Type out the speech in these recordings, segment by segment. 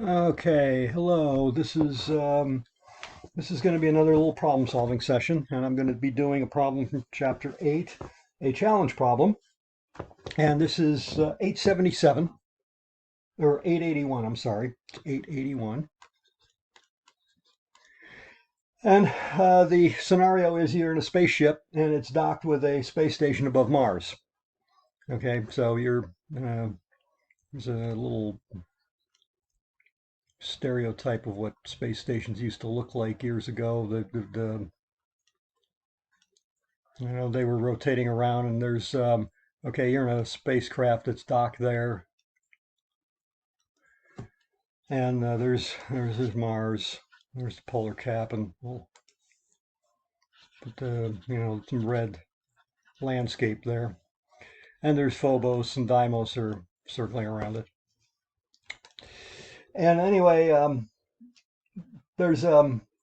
Okay, hello. This is going to be another little problem solving session, and I'm going to be doing a problem from chapter 8, a challenge problem. And this is 877 or 881, I'm sorry. 881. And the scenario is you're in a spaceship and it's docked with a space station above Mars. Okay, so there's a little stereotype of what space stations used to look like years ago. They were rotating around, and there's okay, you're in a spacecraft that's docked there, and there's Mars. There's the polar cap, and we'll put some red landscape there. And there's Phobos and Deimos are circling around it. And anyway, there's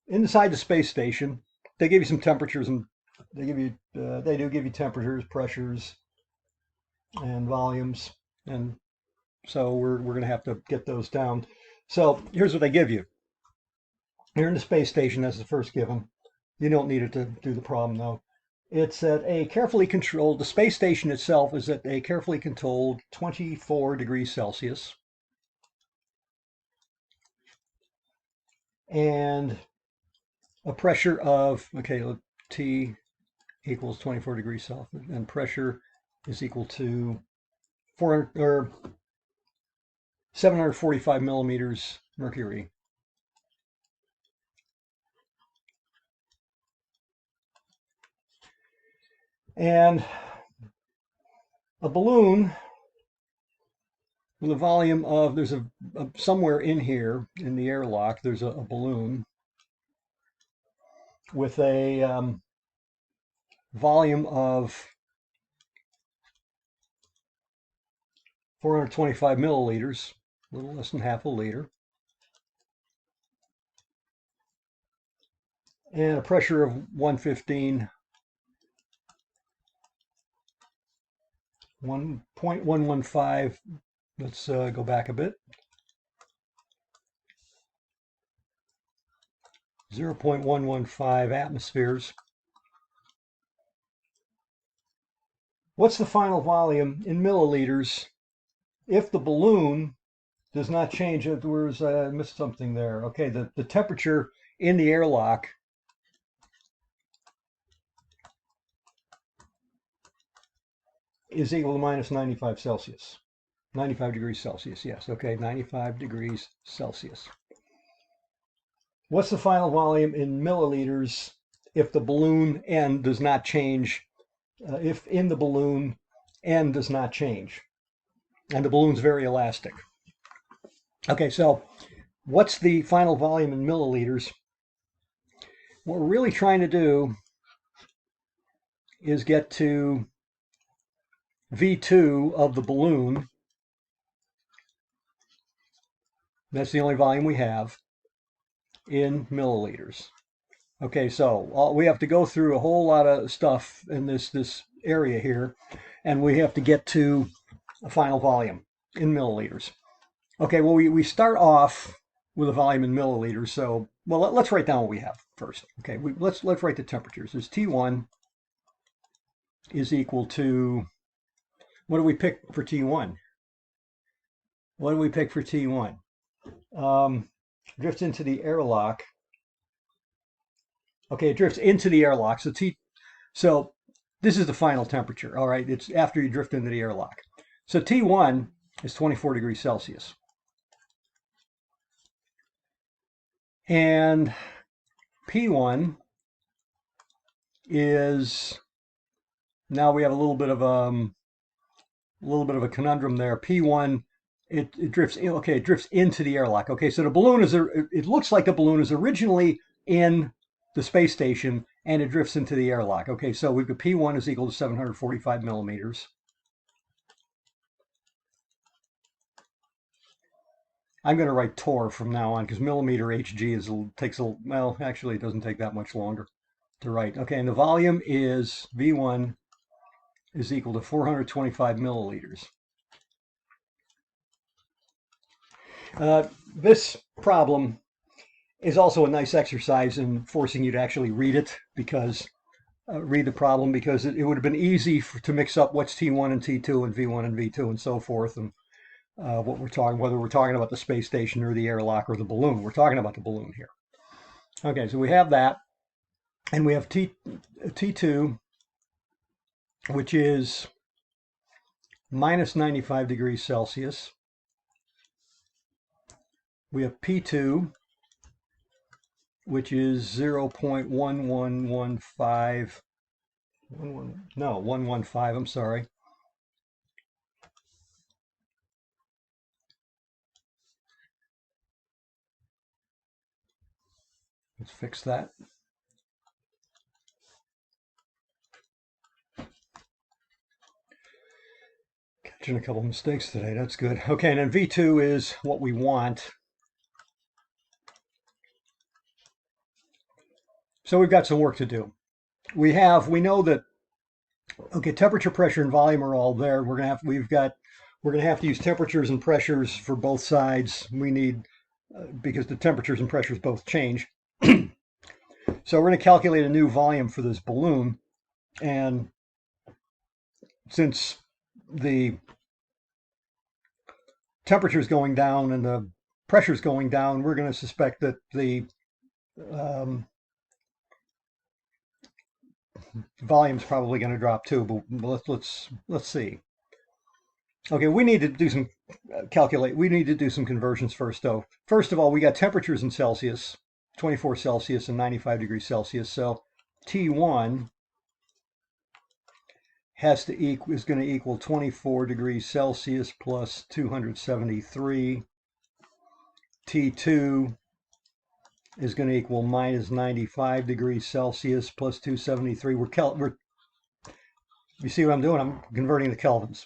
inside the space station, they give you some temperatures, and they do give you temperatures, pressures, and volumes, and so we're going to have to get those down. So here's what they give you. You're in the space station, that's the first given. You don't need it to do the problem though. It's at a carefully controlled, the space station itself is at a carefully controlled 24 degrees Celsius. And a pressure of, okay, T equals 24 degrees Celsius, and pressure is equal to 400 or 745 millimeters mercury. And a balloon with a volume of, there's somewhere in here in the airlock, there's a balloon with a volume of 425 milliliters, a little less than half a liter, and a pressure of 115, 1.115. Let's go back a bit. 0.115 atmospheres. What's the final volume in milliliters if the balloon does not change? Where's I missed something there. Okay, the temperature in the airlock is equal to minus 95 Celsius. 95 degrees Celsius, yes. Okay, 95 degrees Celsius. What's the final volume in milliliters if the balloon end does not change? If in the balloon end does not change, and the balloon's very elastic. Okay, so what's the final volume in milliliters? What we're really trying to do is get to V2 of the balloon. That's the only volume we have in milliliters. Okay, so we have to go through a whole lot of stuff in this area here, and we have to get to a final volume in milliliters. Okay, well, we start off with a volume in milliliters, so, well, let's write down what we have first. Okay, let's write the temperatures. There's T1 is equal to, what do we pick for T1? What do we pick for T1? Drifts into the airlock. Okay, it drifts into the airlock. So this is the final temperature. All right, it's after you drift into the airlock. So T1 is 24 degrees Celsius. And P1 is, now we have a little bit of a conundrum there. P1, it drifts in, okay, it drifts into the airlock. Okay, so the balloon it looks like the balloon is originally in the space station and it drifts into the airlock. Okay, so we've got P1 is equal to 745 millimeters. I'm going to write torr from now on because millimeter Hg takes a, well, actually it doesn't take that much longer to write. Okay, and the volume is V1 is equal to 425 milliliters. This problem is also a nice exercise in forcing you to actually read it, because read the problem, because it would have been easy to mix up what's T1 and T2 and V1 and V2 and so forth, and what we're talking, whether we're talking about the space station or the airlock or the balloon. We're talking about the balloon here. Okay, so we have that, and we have T2, which is minus 95 degrees Celsius. We have P2, which is 0.1115, 115, I'm sorry. Let's fix that. Catching a couple of mistakes today, that's good. Okay, and then V2 is what we want. So we've got some work to do. We know that, okay, temperature, pressure, and volume are all there. We're gonna have to use temperatures and pressures for both sides. We need, because the temperatures and pressures both change. So we're going to calculate a new volume for this balloon, and since the temperature is going down and the pressure is going down, we're going to suspect that the volume is probably going to drop too. But let's see. Okay, we need to do some We need to do some conversions first, though. First of all, we got temperatures in Celsius, 24 Celsius and 95 degrees Celsius. So T1 is going to equal 24 degrees Celsius plus 273. T2 is going to equal minus 95 degrees Celsius plus 273. You see what I'm doing? I'm converting the kelvins.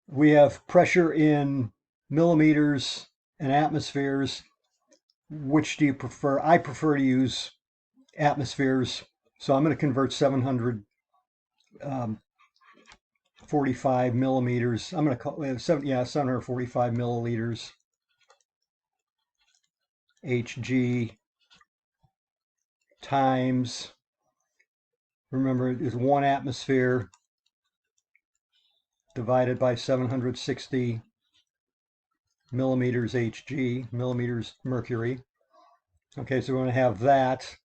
We have pressure in millimeters and atmospheres. Which do you prefer? I prefer to use atmospheres. So I'm going to convert 745 millimeters. I'm going to call it 745 milliliters Hg times, remember, it is 1 atmosphere divided by 760 millimeters Hg, millimeters mercury. Okay, so we're going to have that.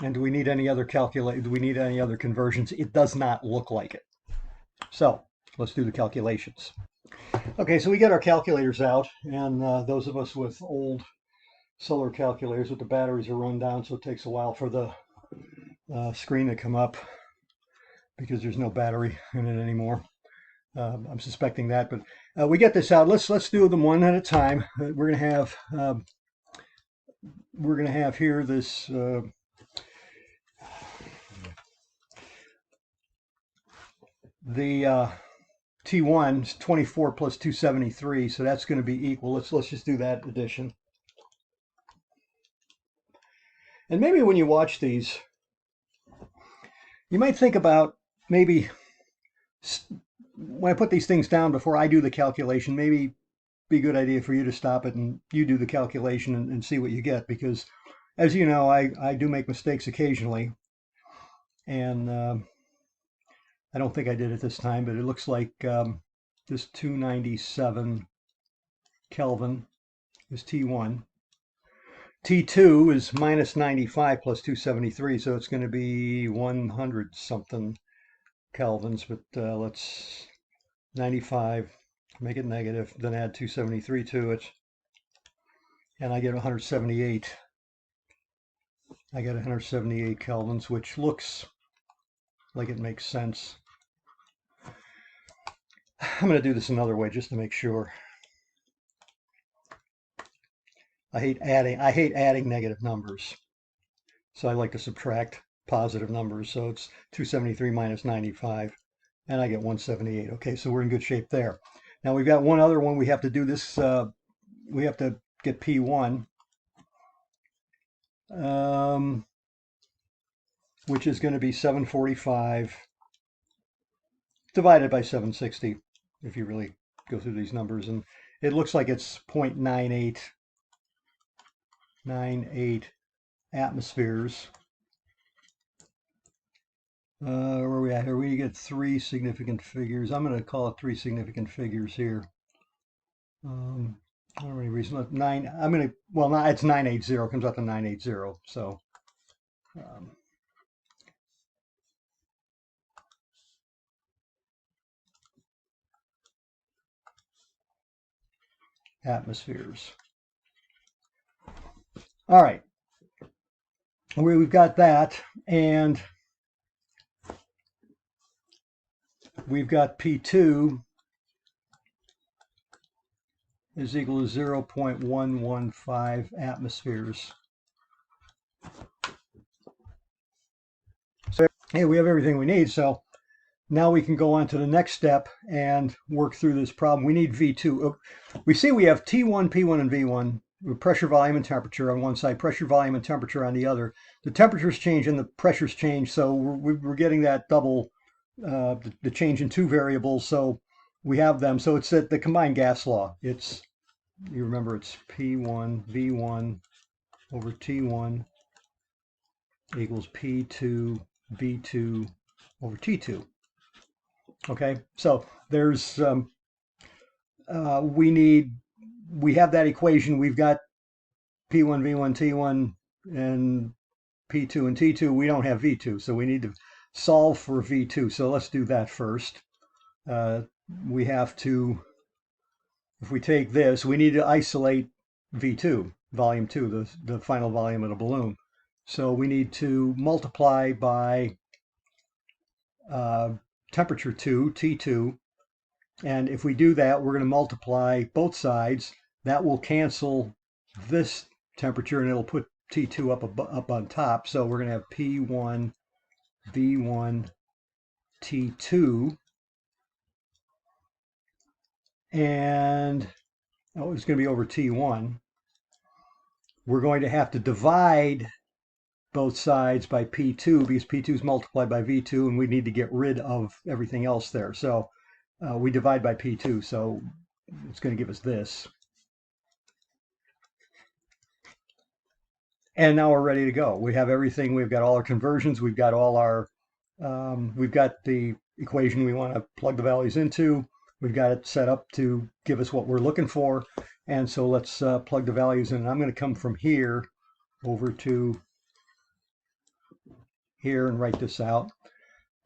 And do we need any other conversions? It does not look like it. So let's do the calculations. Okay, so we get our calculators out, and those of us with old solar calculators with the batteries are run down, so it takes a while for the screen to come up because there's no battery in it anymore. I'm suspecting that, but we get this out. Let's do them one at a time. We're gonna have here this the T1 is 24 plus 273, so that's going to be equal. Let's just do that addition. And maybe when you watch these, you might think about, maybe when I put these things down before I do the calculation, maybe be a good idea for you to stop it and you do the calculation and see what you get, because as you know, I do make mistakes occasionally, and I don't think I did it this time, but it looks like this 297 Kelvin is T1. T2 is minus 95 plus 273, so it's going to be 100 something kelvins, but let's 95, make it negative, then add 273 to it, and I get 178. I get 178 kelvins, which looks like it makes sense. I'm going to do this another way just to make sure. I hate adding negative numbers, so I like to subtract positive numbers. So it's 273 minus 95, and I get 178. Okay, so we're in good shape there. Now we've got one other one. We have to do this. We have to get P1, which is going to be 745 divided by 760, if you really go through these numbers, and it looks like it's 0.9898 atmospheres. Where are we at here? We get three significant figures. I'm going to call it three significant figures here. I don't know any reason. Nine. I'm going to. Well, not. It's 980. It comes out to 980. So. Atmospheres. All right. We've got that, and we've got P2 is equal to 0.115 atmospheres. So hey, we have everything we need. So now we can go on to the next step and work through this problem. We need V2. We see we have T1, P1, and V1, with pressure, volume, and temperature on one side, pressure, volume, and temperature on the other. The temperatures change and the pressures change, so we're getting that double, the change in two variables, so we have them. So it's the combined gas law. It's, you remember, it's P1, V1 over T1 equals P2, V2 over T2. Okay, so there's we have that equation. We've got P1, V1, T1, and P2 and T2. We don't have V2, so we need to solve for V2. So let's do that first. We have to, if we take this, we need to isolate V2, volume 2, the final volume of the balloon. So we need to multiply by temperature 2, T2, and if we do that, we're going to multiply both sides. That will cancel this temperature, and it'll put T2 up on top. So we're going to have P1, V1, T2, and it's going to be over T1. We're going to have to divide both sides by P2 because P2 is multiplied by V2, and we need to get rid of everything else there. So we divide by P2, so it's going to give us this. And now we're ready to go. We have everything. We've got all our conversions. We've got all our, we've got the equation we want to plug the values into. We've got it set up to give us what we're looking for. And so let's plug the values in. I'm going to come from here over to here and write this out.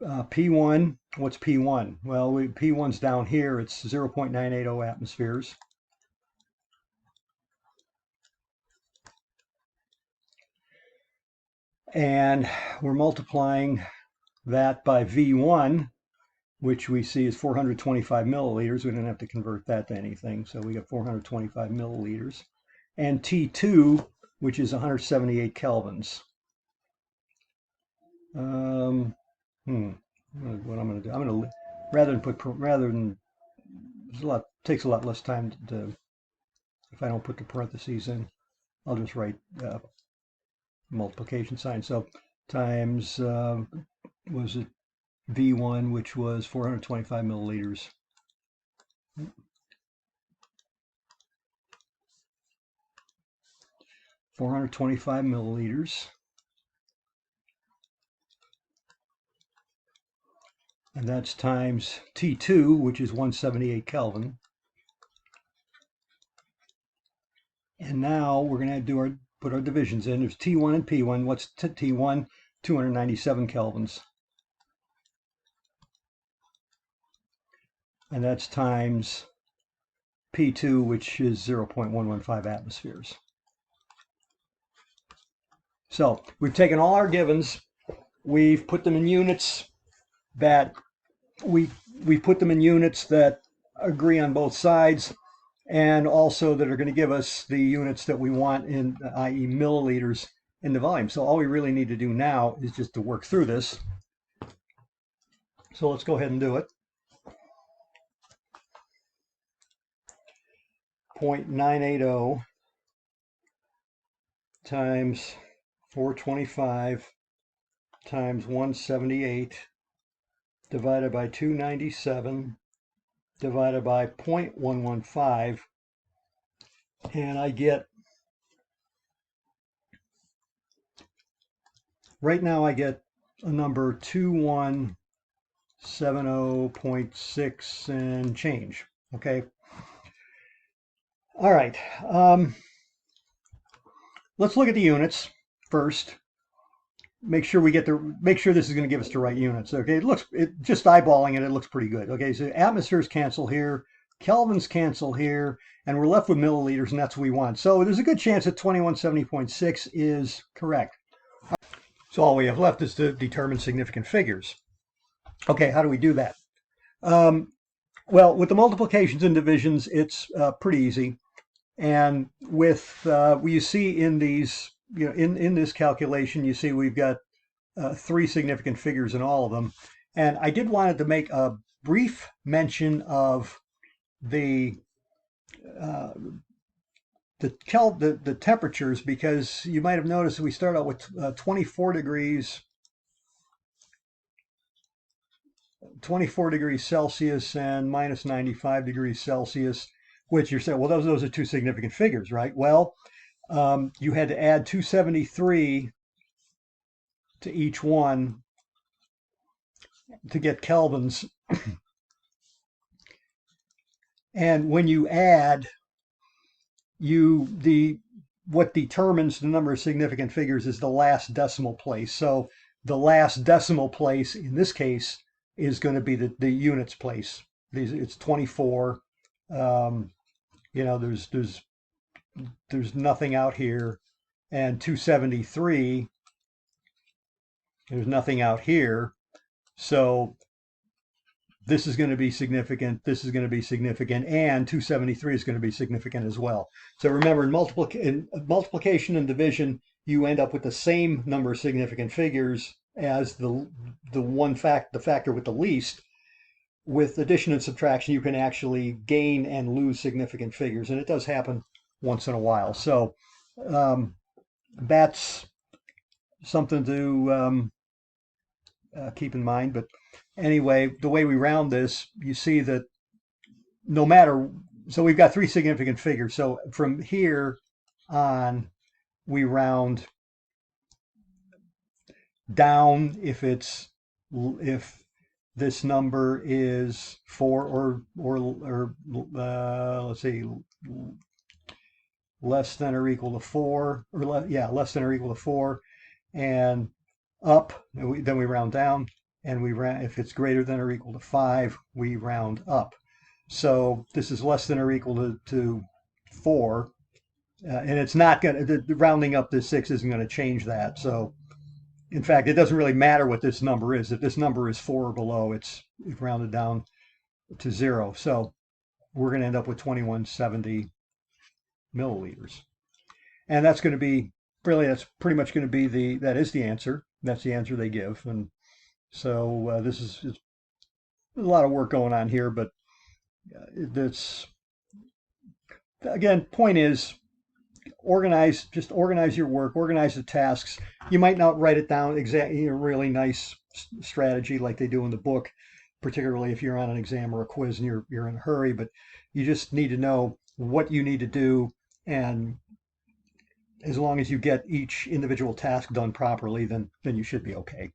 P1, what's P1? Well, P1's down here. It's 0.980 atmospheres. And we're multiplying that by V1, which we see is 425 milliliters. We didn't have to convert that to anything, so we got 425 milliliters. And T2, which is 178 kelvins. What I'm going to do, I'm going to, rather than takes a lot less time to, if I don't put the parentheses in, I'll just write multiplication sign. So times, was it V1, which was 425 milliliters. (425 milliliters). And that's times T2, which is 178 Kelvin. And now we're going to put our divisions in. There's T1 and P1. What's T1? 297 kelvins. And that's times P2, which is 0.115 atmospheres. So we've taken all our givens, we've put them in units that we put them in units that agree on both sides, and also that are going to give us the units that we want in, i.e. milliliters in the volume. So all we really need to do now is just to work through this. So let's go ahead and do it. 0.980 times 425 times 178 divided by 297 divided by 0.115, and I get, right now I get a number 2170.6 and change. Okay. All right. Let's look at the units first. Make sure this is going to give us the right units. Okay, just eyeballing it, it looks pretty good. Okay, so atmospheres cancel here, kelvins cancel here, and we're left with milliliters, and that's what we want. So there's a good chance that 2170.6 is correct. So all we have left is to determine significant figures. Okay, how do we do that? Well, with the multiplications and divisions, it's pretty easy. And with you see in these, in this calculation, you see we've got 3 significant figures in all of them. And I did wanted to make a brief mention of the temperatures, because you might have noticed we start out with 24 degrees Celsius and minus 95 degrees Celsius, which you're saying, well, those are 2 significant figures, right? Well, you had to add 273 to each one to get kelvins. And when you add, what determines the number of significant figures is the last decimal place. So the last decimal place in this case is going to be the units place. It's 24. There's nothing out here, and 273. There's nothing out here. So this is going to be significant, this is going to be significant, and 273 is going to be significant as well. So remember, in multiplication and division, you end up with the same number of significant figures as the factor with the least. With addition and subtraction, you can actually gain and lose significant figures, and it does happen once in a while. So that's something to keep in mind. But anyway, the way we round this, you see that no matter, so we've got 3 significant figures. So from here on, we round down if this number is 4 or let's see, less than or equal to 4, or less than or equal to 4, and up, then we round down, and if it's greater than or equal to 5, we round up. So this is less than or equal to 4, and it's not going to, the rounding up to 6 isn't going to change that. So in fact, it doesn't really matter what this number is. If this number is 4 or below, it's rounded down to 0. So we're going to end up with 2170 milliliters. And that's going to be, really, that's pretty much going to be that is the answer. That's the answer they give. And so this is a lot of work going on here, but that's, again, point is, organize your work, organize the tasks. You might not write it down exactly, a really nice strategy like they do in the book, particularly if you're on an exam or a quiz and you're in a hurry, but you just need to know what you need to do, and as long as you get each individual task done properly, then you should be okay.